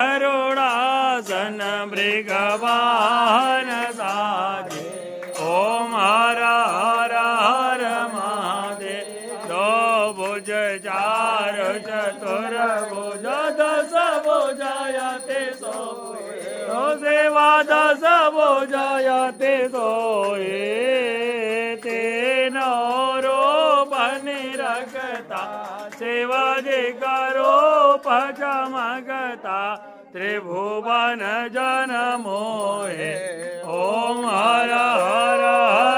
કરુણાસન મૃગવાહન સાજે ઓમ હર હર હર મહાદેવ દો ભુજ ચાર ચતુર ભુજ દસ ભુજાય તે સો સેવા દસ ભુજાય તે સોએ તેનો રૂપ નિરખતા સેવાજી કરો પચમગતા ત્રિભુવન જન મોહે ઓમ હર હર